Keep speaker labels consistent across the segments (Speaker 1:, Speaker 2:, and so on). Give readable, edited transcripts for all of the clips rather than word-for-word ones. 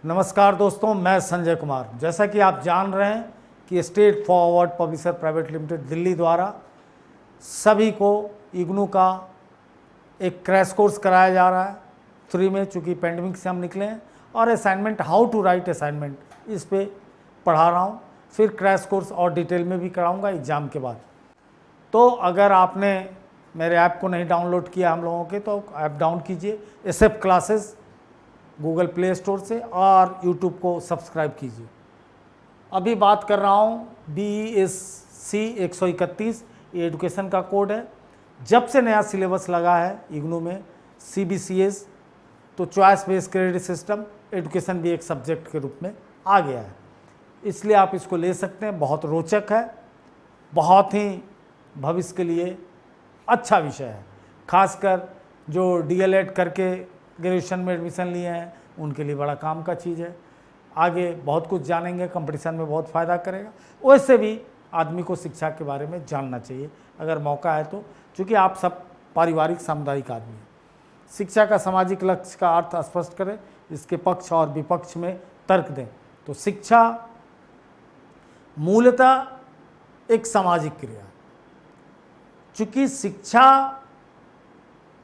Speaker 1: नमस्कार दोस्तों, मैं संजय कुमार। जैसा कि आप जान रहे हैं कि state forward publisher private limited Delhi द्वारा सभी को इग्नू का एक क्रैश कोर्स कराया जा रहा है फ्री में, चूँकि पेंडेमिक से हम निकले हैं। और assignment, how to write assignment, इस पे पढ़ा रहा हूँ। फिर क्रैश कोर्स और डिटेल में भी कराऊँगा एग्ज़ाम के बाद। तो अगर आपने मेरे ऐप को नहीं डाउनलोड किया हम लोगों के, तो ऐप डाउन कीजिए SF classes Google play store से, और यूट्यूब को सब्सक्राइब कीजिए। अभी बात कर रहा हूँ BSc 131, ये एजुकेशन का कोड है। जब से नया सिलेबस लगा है इग्नू में CBCS, तो choice based credit system education भी एक सब्जेक्ट के रूप में आ गया है, इसलिए आप इसको ले सकते हैं। बहुत रोचक है, बहुत ही भविष्य के लिए अच्छा विषय है। खासकर जो DLED करके ग्रेजुएशन में एडमिशन लिए हैं उनके लिए बड़ा काम का चीज़ है। आगे बहुत कुछ जानेंगे, कंपटीशन में बहुत फ़ायदा करेगा। वैसे भी आदमी को शिक्षा के बारे में जानना चाहिए अगर मौका है तो, क्योंकि आप सब पारिवारिक सामुदायिक आदमी हैं। शिक्षा का सामाजिक लक्ष्य का अर्थ स्पष्ट करें, इसके पक्ष और विपक्ष में तर्क दें। तो शिक्षा मूलतः एक सामाजिक क्रिया है। चूँकि शिक्षा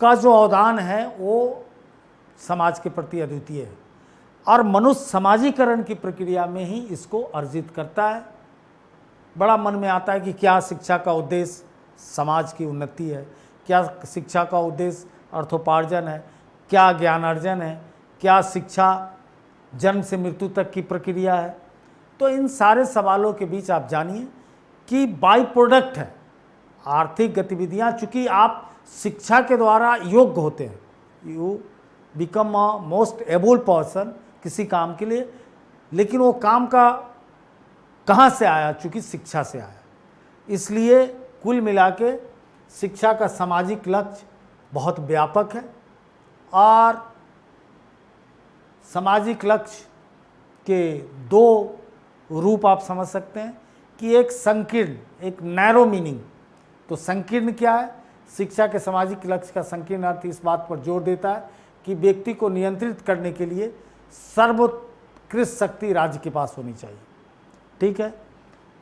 Speaker 1: का जो अवदान है वो समाज के प्रति अद्वितीय है, और मनुष्य समाजीकरण की प्रक्रिया में ही इसको अर्जित करता है। बड़ा मन में आता है कि क्या शिक्षा का उद्देश्य समाज की उन्नति है, क्या शिक्षा का उद्देश्य अर्थोपार्जन है, क्या ज्ञानार्जन है, क्या शिक्षा जन्म से मृत्यु तक की प्रक्रिया है। तो इन सारे सवालों के बीच आप जानिए कि बाई प्रोडक्ट है आर्थिक गतिविधियाँ। चूँकि आप शिक्षा के द्वारा योग्य होते हैं, you become a most able person किसी काम के लिए, लेकिन वो काम का कहाँ से आया? चूँकि शिक्षा से आया। इसलिए कुल मिला के शिक्षा का सामाजिक लक्ष्य बहुत व्यापक है, और सामाजिक लक्ष्य के दो रूप आप समझ सकते हैं कि एक संकीर्ण, एक नैरो मीनिंग। तो संकीर्ण क्या है? शिक्षा के सामाजिक लक्ष्य का संकीर्ण अर्थ इस बात पर जोर देता है कि व्यक्ति को नियंत्रित करने के लिए सर्वोत्कृष्ट शक्ति राज्य के पास होनी चाहिए, ठीक है।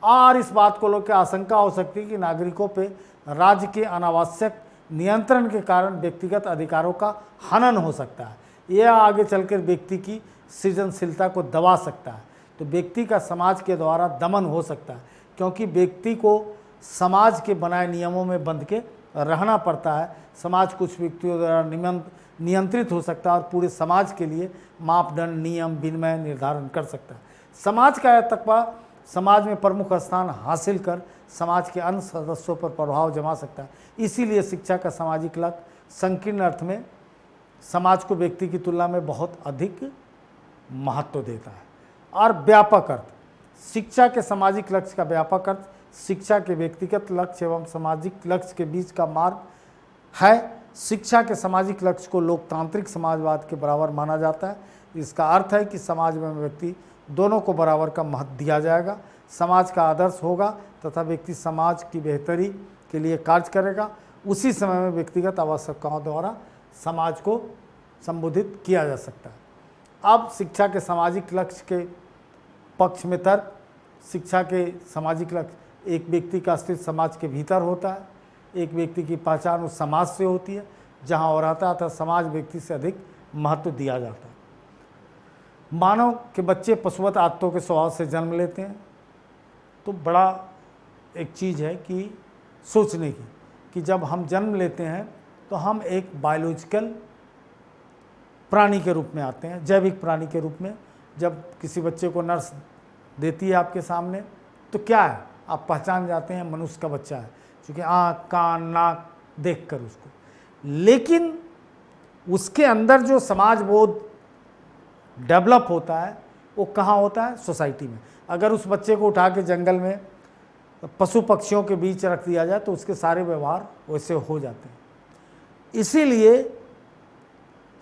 Speaker 1: और इस बात को लेकर आशंका हो सकती है कि नागरिकों पे राज्य के अनावश्यक नियंत्रण के कारण व्यक्तिगत अधिकारों का हनन हो सकता है। यह आगे चलकर व्यक्ति की सृजनशीलता को दबा सकता है। तो व्यक्ति का समाज के द्वारा दमन हो सकता है, क्योंकि व्यक्ति को समाज के बनाए नियमों में बंध के रहना पड़ता है। समाज कुछ व्यक्तियों द्वारा नियंत्रित हो सकता है और पूरे समाज के लिए मापदंड, नियम, विनिमय निर्धारण कर सकता है। समाज का यह तकवा समाज में प्रमुख स्थान हासिल कर समाज के अन्य सदस्यों पर प्रभाव जमा सकता है। इसीलिए शिक्षा का सामाजिक लक्ष्य संकीर्ण अर्थ में समाज को व्यक्ति की तुलना में बहुत अधिक महत्व देता है। और व्यापक अर्थ, शिक्षा के सामाजिक लक्ष्य का व्यापक अर्थ शिक्षा के व्यक्तिगत लक्ष्य एवं सामाजिक लक्ष्य के बीच का मार्ग है। शिक्षा के सामाजिक लक्ष्य को लोकतांत्रिक समाजवाद के बराबर माना जाता है। इसका अर्थ है कि समाज में व्यक्ति दोनों को बराबर का महत्व दिया जाएगा। समाज का आदर्श होगा तथा व्यक्ति समाज की बेहतरी के लिए कार्य करेगा। उसी समय में व्यक्तिगत आवश्यकताओं द्वारा समाज को संबोधित किया जा सकता है। अब शिक्षा के सामाजिक लक्ष्य के पक्ष में तर्क। शिक्षा के सामाजिक लक्ष्य, एक व्यक्ति का अस्तित्व समाज के भीतर होता है। एक व्यक्ति की पहचान उस समाज से होती है जहाँ वो रहता है, अतः समाज व्यक्ति से अधिक महत्व दिया जाता है। मानव के बच्चे पशुवत आदतों के स्वभाव से जन्म लेते हैं। तो बड़ा एक चीज़ है कि सोचने की कि जब हम जन्म लेते हैं तो हम एक बायोलॉजिकल प्राणी के रूप में आते हैं, जैविक प्राणी के रूप में। जब किसी बच्चे को नर्स देती है आपके सामने, तो क्या है? आप पहचान जाते हैं मनुष्य का बच्चा है, क्योंकि आँख, कान, नाक देख कर उसको। लेकिन उसके अंदर जो समाज बोध डेवलप होता है वो कहाँ होता है? सोसाइटी में। अगर उस बच्चे को उठा के जंगल में पशु पक्षियों के बीच रख दिया जाए तो उसके सारे व्यवहार वैसे हो जाते हैं। इसीलिए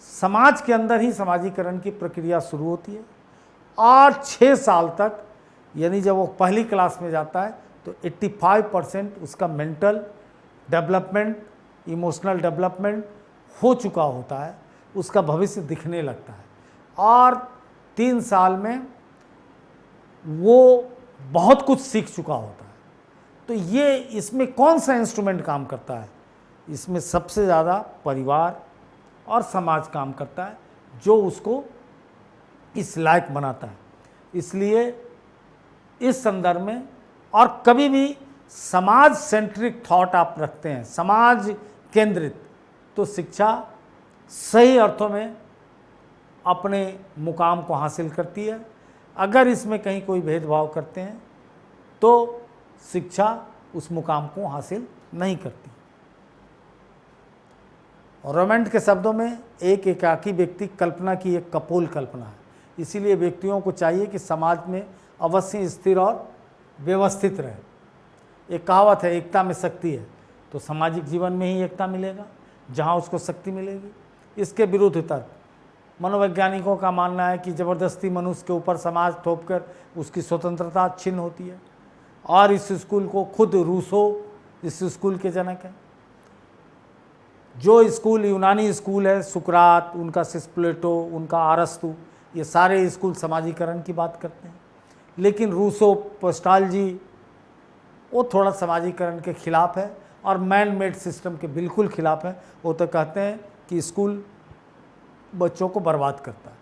Speaker 1: समाज के अंदर ही समाजीकरण की प्रक्रिया शुरू होती है, और 6 साल तक, यानी जब वो पहली क्लास में जाता है तो 85% उसका मेंटल डेवलपमेंट, इमोशनल डेवलपमेंट हो चुका होता है। उसका भविष्य दिखने लगता है। और 3 साल में वो बहुत कुछ सीख चुका होता है। तो ये इसमें कौन सा इंस्ट्रूमेंट काम करता है? इसमें सबसे ज़्यादा परिवार और समाज काम करता है, जो उसको इस लायक बनाता है। इसलिए इस संदर्भ में, और कभी भी समाज सेंट्रिक थॉट आप रखते हैं, समाज केंद्रित, तो शिक्षा सही अर्थों में अपने मुकाम को हासिल करती है। अगर इसमें कहीं कोई भेदभाव करते हैं तो शिक्षा उस मुकाम को हासिल नहीं करती। रोमेंट के शब्दों में एक एकाकी व्यक्ति कल्पना की एक कपोल कल्पना है। इसीलिए व्यक्तियों को चाहिए कि समाज में अवश्य स्थिर और व्यवस्थित रहे। एक कहावत है, एकता में शक्ति है, तो सामाजिक जीवन में ही एकता मिलेगा जहाँ उसको शक्ति मिलेगी। इसके विरुद्ध तर्क मनोवैज्ञानिकों का मानना है कि ज़बरदस्ती मनुष्य के ऊपर समाज थोपकर उसकी स्वतंत्रता छिन्न होती है। और इस स्कूल को खुद रूसो इस स्कूल के जनक हैं। जो स्कूल यूनानी स्कूल है, सुकरात, उनका शिष्य प्लेटो, उनका अरस्तु, ये सारे स्कूल समाजीकरण की बात करते हैं। लेकिन रूसो, पोस्टालजी, वो थोड़ा समाजीकरण के खिलाफ है और मैन मेड सिस्टम के बिल्कुल खिलाफ है। वो तो कहते हैं कि स्कूल बच्चों को बर्बाद करता है।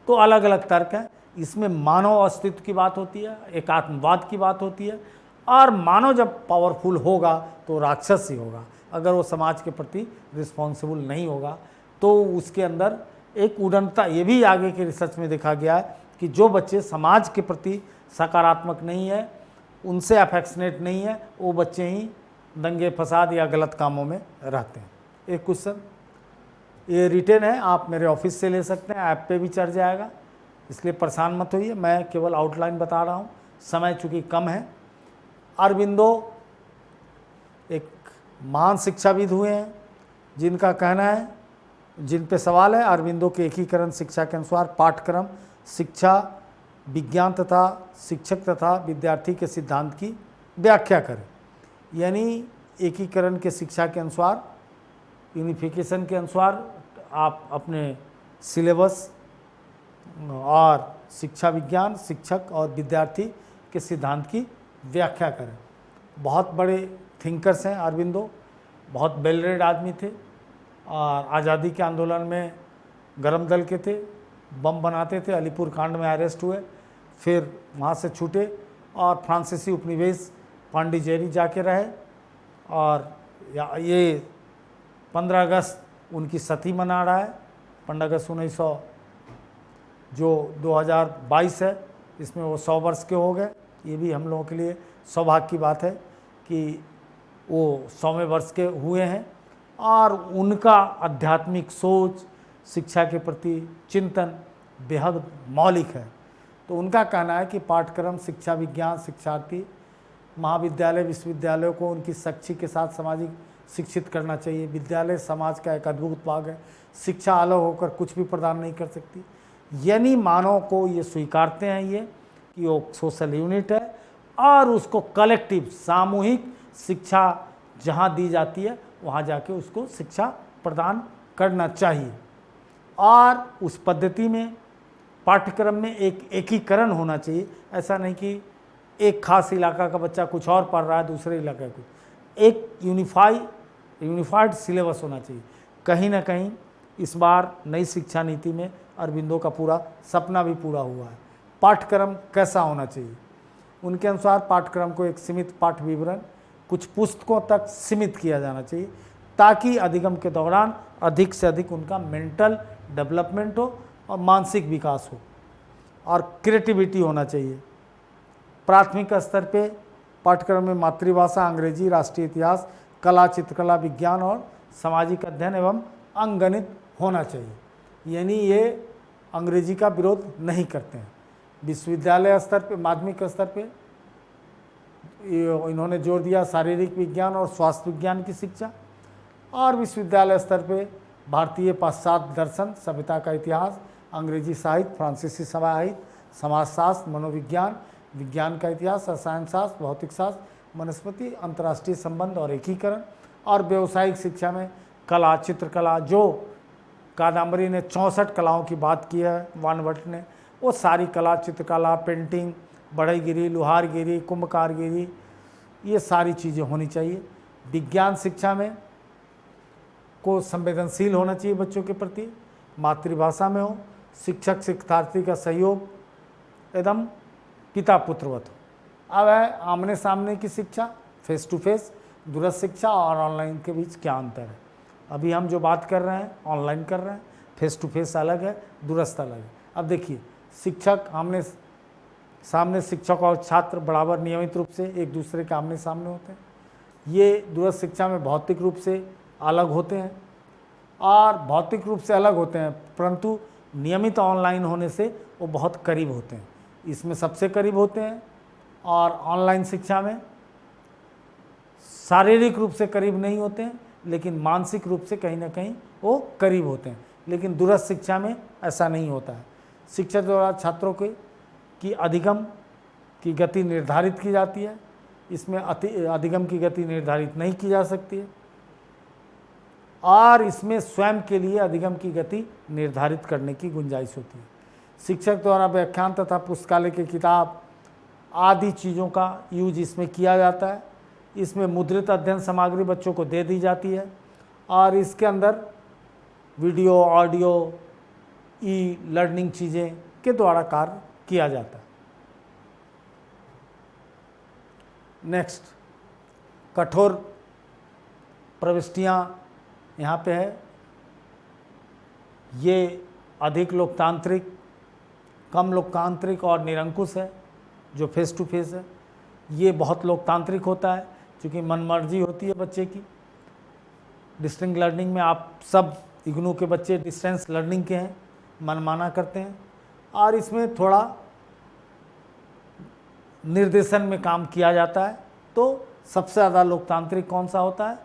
Speaker 1: तो अलग अलग तर्क हैं। इसमें मानव अस्तित्व की बात होती है, एकात्मवाद की बात होती है, और मानव जब पावरफुल होगा तो राक्षस ही होगा। अगर वो समाज के प्रति रिस्पॉन्सिबल नहीं होगा तो उसके अंदर एक उड़नता, ये भी आगे के रिसर्च में देखा गया है कि जो बच्चे समाज के प्रति सकारात्मक नहीं है, उनसे अफेक्शनेट नहीं है, वो बच्चे ही दंगे फसाद या गलत कामों में रहते हैं। एक क्वेश्चन ये रिटेन है, आप मेरे ऑफिस से ले सकते हैं, ऐप पे भी चढ़ जाएगा, इसलिए परेशान मत होइए। मैं केवल आउटलाइन बता रहा हूँ, समय चूँकि कम है। अरबिंदो एक महान शिक्षाविद हुए हैं, जिनका कहना है, जिन पे सवाल है, अरबिंदो के एकीकरण शिक्षा के अनुसार पाठ्यक्रम शिक्षा विज्ञान तथा शिक्षक तथा विद्यार्थी के सिद्धांत की व्याख्या करें। यानी एकीकरण के शिक्षा के अनुसार, यूनिफिकेशन के अनुसार आप अपने सिलेबस और शिक्षा विज्ञान, शिक्षक और विद्यार्थी के सिद्धांत की व्याख्या करें। बहुत बड़े थिंकर्स हैं अरबिंदो, बहुत वेल रेड आदमी थे, और आज़ादी के आंदोलन में गरम दल के थे, बम बनाते थे, अलीपुर कांड में अरेस्ट हुए, फिर वहाँ से छूटे और फ्रांसीसी उपनिवेश पांडिचेरी जाके रहे। और ये 15 अगस्त उनकी सती मना रहा है, 15 अगस्त 1900 जो 2022 है, इसमें वो 100 वर्ष के हो गए। ये भी हम लोगों के लिए सौभाग्य की बात है कि वो 100वें वर्ष के हुए हैं, और उनका आध्यात्मिक सोच, शिक्षा के प्रति चिंतन बेहद मौलिक है। तो उनका कहना है कि पाठ्यक्रम शिक्षा विज्ञान शिक्षार्थी महाविद्यालय विश्वविद्यालयों को उनकी शैक्षिक के साथ सामाजिक शिक्षित करना चाहिए। विद्यालय समाज का एक अद्भुत भाग है, शिक्षा अलग होकर कुछ भी प्रदान नहीं कर सकती। यानी मानव को ये स्वीकारते हैं ये कि वो सोशल यूनिट है, और उसको कलेक्टिव सामूहिक शिक्षा जहाँ दी जाती है वहाँ जाके उसको शिक्षा प्रदान करना चाहिए। और उस पद्धति में पाठ्यक्रम में एक एकीकरण होना चाहिए। ऐसा नहीं कि एक खास इलाका का बच्चा कुछ और पढ़ रहा है, दूसरे इलाके का कुछ। एक यूनिफाइड सिलेबस होना चाहिए। कहीं ना कहीं इस बार नई शिक्षा नीति में अरबिंदो का पूरा सपना भी पूरा हुआ है। पाठ्यक्रम कैसा होना चाहिए? उनके अनुसार पाठ्यक्रम को एक सीमित पाठ विवरण, कुछ पुस्तकों तक सीमित किया जाना चाहिए, ताकि अधिगम के दौरान अधिक से अधिक उनका मेंटल डेवलपमेंट हो और मानसिक विकास हो, और क्रिएटिविटी होना चाहिए। प्राथमिक स्तर पे पाठ्यक्रम में मातृभाषा अंग्रेजी, राष्ट्रीय इतिहास, कला, चित्रकला, विज्ञान और सामाजिक अध्ययन एवं अंकगणित होना चाहिए। यानी ये अंग्रेजी का विरोध नहीं करते हैं। विश्वविद्यालय स्तर पे, माध्यमिक स्तर पे इन्होंने जोर दिया शारीरिक विज्ञान और स्वास्थ्य विज्ञान की शिक्षा, और विश्वविद्यालय स्तर पे भारतीय पाश्चात्य दर्शन, सभ्यता का इतिहास, अंग्रेजी साहित्य, फ्रांसीसी साहित्य, समाजशास्त्र, मनोविज्ञान, विज्ञान का इतिहास, रसायन शास्त्र, भौतिक शास्त्र, वनस्पति, अंतर्राष्ट्रीय संबंध और एकीकरण, और व्यावसायिक शिक्षा में कला, चित्रकला, जो कादम्बरी ने 64 कलाओं की बात की है, वानभट्ट ने। वो सारी कला, चित्रकला, पेंटिंग, बढ़ईगिरी, लुहारगिरी, कुंभकारगिरी, ये सारी चीज़ें होनी चाहिए। विज्ञान शिक्षा में को संवेदनशील होना चाहिए बच्चों के प्रति, मातृभाषा में हो, शिक्षक शिक्षार्थी का सहयोग एकदम पिता पुत्रवत हो। अब है आमने सामने की शिक्षा, फेस टू फेस, दूरस्थ शिक्षा और ऑनलाइन के बीच क्या अंतर है। अभी हम जो बात कर रहे हैं ऑनलाइन कर रहे हैं, फेस टू फेस अलग है, दूरस्थ अलग है। अब देखिए, शिक्षक आमने सामने, शिक्षक और छात्र बराबर नियमित रूप से एक दूसरे के आमने सामने होते हैं। ये दूरस्थ शिक्षा में भौतिक रूप से अलग होते हैं और भौतिक रूप से अलग होते हैं, परंतु नियमित ऑनलाइन होने से वो बहुत करीब होते हैं, इसमें सबसे करीब होते हैं। और ऑनलाइन शिक्षा में शारीरिक रूप से करीब नहीं होते हैं, लेकिन मानसिक रूप से कहीं ना कहीं वो करीब होते हैं। लेकिन दूरस्थ शिक्षा में ऐसा नहीं होता है। शिक्षक द्वारा छात्रों की अधिगम की गति निर्धारित की जाती है, इसमें अधिगम की गति निर्धारित नहीं की जा सकती है, और इसमें स्वयं के लिए अधिगम की गति निर्धारित करने की गुंजाइश होती है। शिक्षक द्वारा व्याख्यान तथा पुस्तकालय की किताब आदि चीज़ों का यूज इसमें किया जाता है। इसमें मुद्रित अध्ययन सामग्री बच्चों को दे दी जाती है और इसके अंदर वीडियो, ऑडियो, ई लर्निंग चीज़ें के द्वारा कार्य किया जाता है। नेक्स्ट, कठोर प्रविष्टियाँ यहाँ पे है। ये अधिक लोकतांत्रिक, कम लोकतांत्रिक और निरंकुश है। जो फेस टू फेस है ये बहुत लोकतांत्रिक होता है, क्योंकि मनमर्जी होती है बच्चे की। डिस्टेंस लर्निंग में आप सब इग्नू के बच्चे डिस्टेंस लर्निंग के हैं, मनमाना करते हैं, और इसमें थोड़ा निर्देशन में काम किया जाता है। तो सबसे ज़्यादा लोकतांत्रिक कौन सा होता है?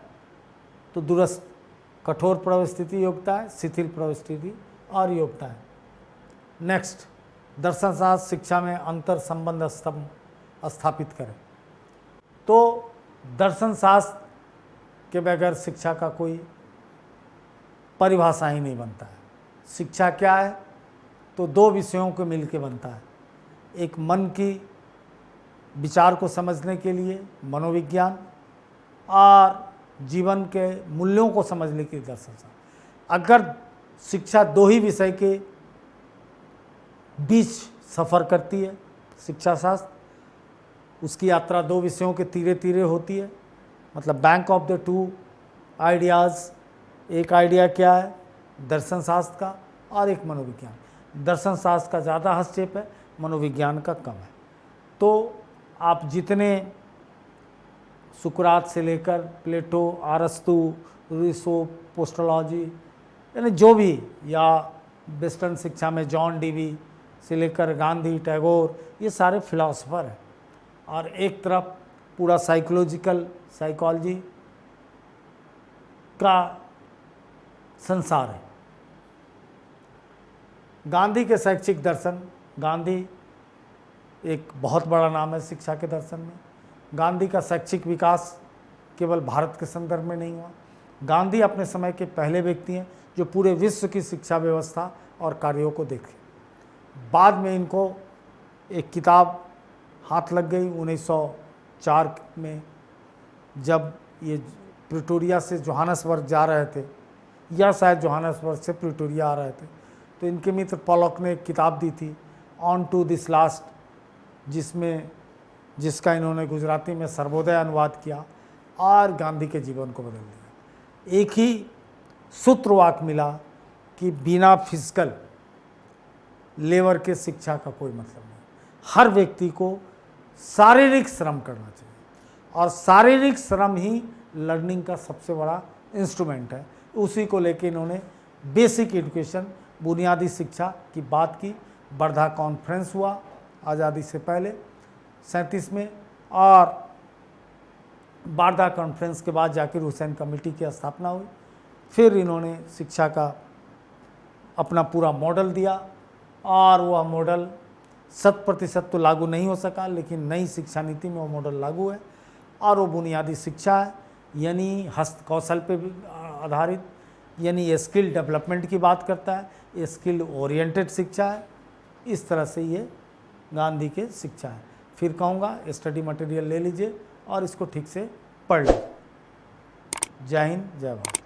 Speaker 1: तो दूरस्थ, कठोर प्रविष्टि योग्यता है, शिथिल प्रविष्टि और योग्यता है। नेक्स्ट, दर्शन शास्त्र शिक्षा में अंतर संबंध स्थापित करें। तो दर्शन शास्त्र के बगैर शिक्षा का कोई परिभाषा ही नहीं बनता है। शिक्षा क्या है? तो दो विषयों को मिलकर बनता है। एक मन की विचार को समझने के लिए मनोविज्ञान, और जीवन के मूल्यों को समझने के लिए दर्शन शास्त्र। अगर शिक्षा दो ही विषय के बीच सफ़र करती है, शिक्षा शास्त्र, उसकी यात्रा दो विषयों के तीरे तीरे होती है, मतलब bank of the two ideas. एक आइडिया क्या है? दर्शन शास्त्र का, और एक मनोविज्ञान। दर्शन शास्त्र का ज़्यादा हस्तक्षेप है, मनोविज्ञान का कम है। तो आप जितने सुकरात से लेकर प्लेटो, अरस्तु, रूसो, पोस्टोलॉजी, यानी जो भी, या वेस्टर्न शिक्षा में जॉन डीवी से लेकर गांधी, टैगोर, ये सारे फिलोसोफर हैं। और एक तरफ पूरा साइकोलॉजी का संसार है। गांधी के शैक्षिक दर्शन, गांधी एक बहुत बड़ा नाम है शिक्षा के दर्शन में। गांधी का शैक्षिक विकास केवल भारत के संदर्भ में नहीं हुआ। गांधी अपने समय के पहले व्यक्ति हैं जो पूरे विश्व की शिक्षा व्यवस्था और कार्यों को देखे। बाद में इनको एक किताब हाथ लग गई 1904 में, जब ये प्रिटोरिया से जोहानसबर्ग जा रहे थे, या शायद जोहानसबर्ग से प्रिटोरिया आ रहे थे, तो इनके मित्र पॉलॉक ने एक किताब दी थी, ऑन टू दिस लास्ट, जिसका इन्होंने गुजराती में सर्वोदय अनुवाद किया और गांधी के जीवन को बदल दिया। एक ही सूत्रवाक्य मिला कि बिना फिजिकल लेबर के शिक्षा का कोई मतलब नहीं। हर व्यक्ति को शारीरिक श्रम करना चाहिए, और शारीरिक श्रम ही लर्निंग का सबसे बड़ा इंस्ट्रूमेंट है। उसी को लेकर इन्होंने बेसिक एजुकेशन, बुनियादी शिक्षा की बात की। वर्धा कॉन्फ्रेंस हुआ आज़ादी से पहले 37 में, और वर्धा कॉन्फ्रेंस के बाद जाकर हुसैन कमेटी की स्थापना हुई। फिर इन्होंने शिक्षा का अपना पूरा मॉडल दिया, और वह मॉडल 100% तो लागू नहीं हो सका, लेकिन नई शिक्षा नीति में वो मॉडल लागू है। और वो बुनियादी शिक्षा है, यानी हस्त कौशल पे आधारित, यानी ये स्किल डेवलपमेंट की बात करता है, ये स्किल ओरिएंटेड शिक्षा है। इस तरह से ये गांधी के शिक्षा है। फिर कहूँगा स्टडी मटेरियल ले लीजिए और इसको ठीक से पढ़ लीजिए। जय हिंद, जय भारत।